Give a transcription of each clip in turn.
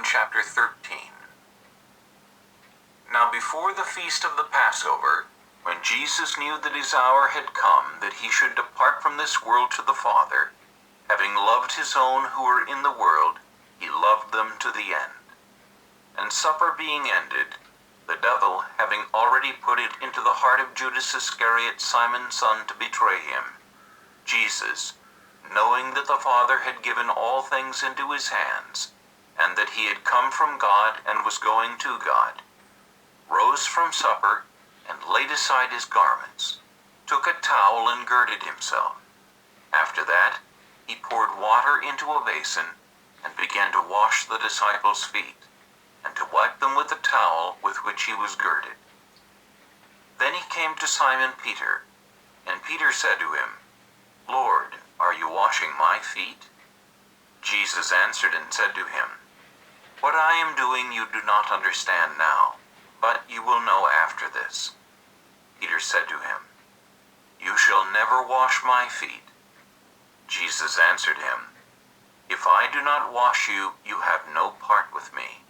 Chapter 13. Now before the feast of the Passover, when Jesus knew that his hour had come that he should depart from this world to the Father, having loved his own who were in the world, he loved them to the end. And supper being ended, the devil, having already put it into the heart of Judas Iscariot, Simon's son, to betray him, Jesus, knowing that the Father had given all things into his hands, and that he had come from God and was going to God, rose from supper, and laid aside his garments, took a towel and girded himself. After that, he poured water into a basin, and began to wash the disciples' feet, and to wipe them with the towel with which he was girded. Then he came to Simon Peter, and Peter said to him, "Lord, are you washing my feet?" Jesus answered and said to him, "What I am doing you do not understand now, but you will know after this." Peter said to him, "You shall never wash my feet." Jesus answered him, "If I do not wash you, you have no part with me."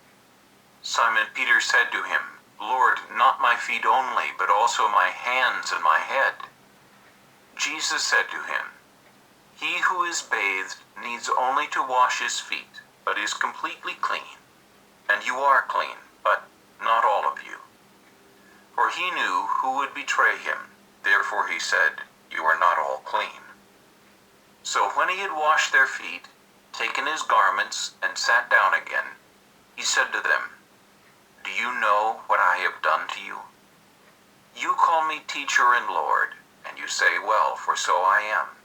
Simon Peter said to him, "Lord, not my feet only, but also my hands and my head." Jesus said to him, "He who is bathed needs only to wash his feet, but is completely clean. And you are clean, but not all of you." For he knew who would betray him. Therefore he said, "You are not all clean." So when he had washed their feet, taken his garments, and sat down again, he said to them, "Do you know what I have done to you? You call me teacher and Lord, and you say, well, for so I am.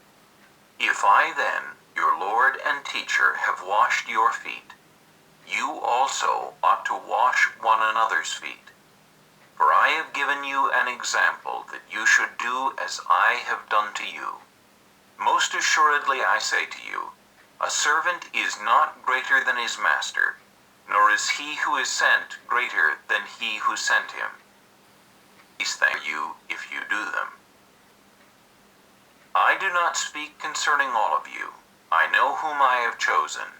If I then, your Lord and teacher, have washed your feet, you also ought to wash one another's feet. For I have given you an example that you should do as I have done to you. Most assuredly I say to you, a servant is not greater than his master, nor is he who is sent greater than he who sent him. These things are you if you do them. I do not speak concerning all of you. I know whom I have chosen,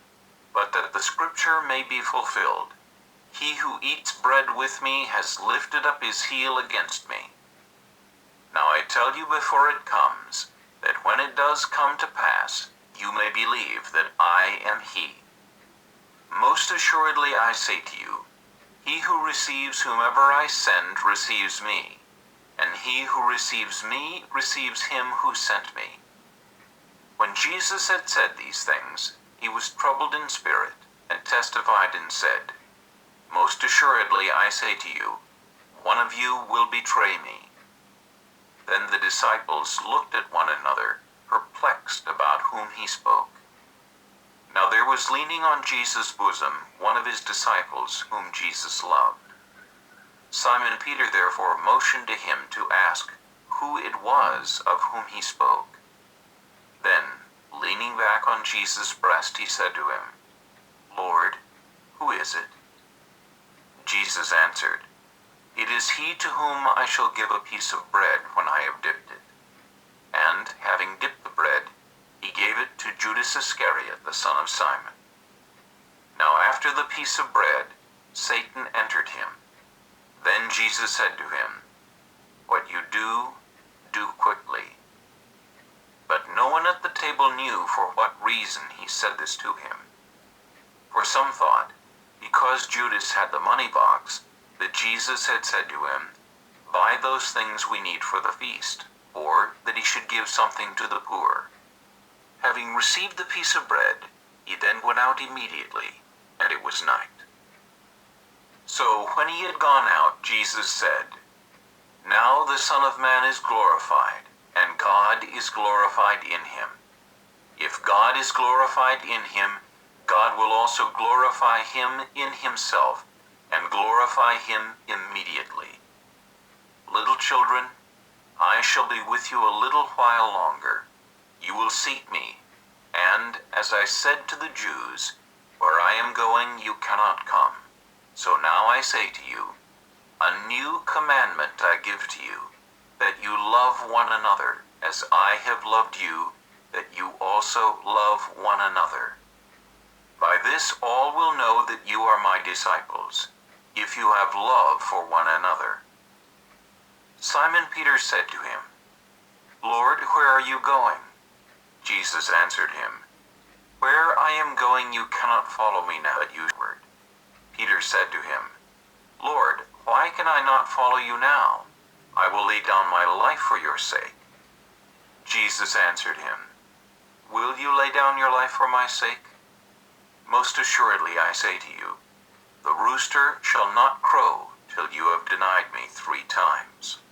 but that the scripture may be fulfilled. He who eats bread with me has lifted up his heel against me. Now I tell you before it comes, that when it does come to pass, you may believe that I am he. Most assuredly I say to you, he who receives whomever I send receives me, and he who receives me receives him who sent me." When Jesus had said these things, he was troubled in spirit, and testified and said, "Most assuredly I say to you, one of you will betray me." Then the disciples looked at one another, perplexed about whom he spoke. Now there was leaning on Jesus' bosom one of his disciples whom Jesus loved. Simon Peter therefore motioned to him to ask who it was of whom he spoke. Then, leaning back on Jesus' breast, he said to him, "Lord, who is it?" Jesus answered, "It is he to whom I shall give a piece of bread when I have dipped it." And, having dipped the bread, he gave it to Judas Iscariot, the son of Simon. Now after the piece of bread, Satan entered him. Then Jesus said to him, "What you do, do quickly." But no one at the table knew for what reason he said this to him. For some thought, because Judas had the money box, that Jesus had said to him, "Buy those things we need for the feast," or that he should give something to the poor. Having received the piece of bread, he then went out immediately, and it was night. So when he had gone out, Jesus said, "Now the Son of Man is glorified, and God is glorified in him. If God is glorified in him, God will also glorify him in himself, and glorify him immediately. Little children, I shall be with you a little while longer. You will seek me, and, as I said to the Jews, where I am going you cannot come. So now I say to you, a new commandment I give to you, that you love one another as I have loved you, that you also love one another. By this all will know that you are my disciples, if you have love for one another." Simon Peter said to him, "Lord, where are you going?" Jesus answered him, "Where I am going you cannot follow me now, but you shall." Peter said to him, "Lord, why can I not follow you now? I will lay down my life for your sake." Jesus answered him, "Will you lay down your life for my sake? Most assuredly I say to you, the rooster shall not crow till you have denied me 3 times."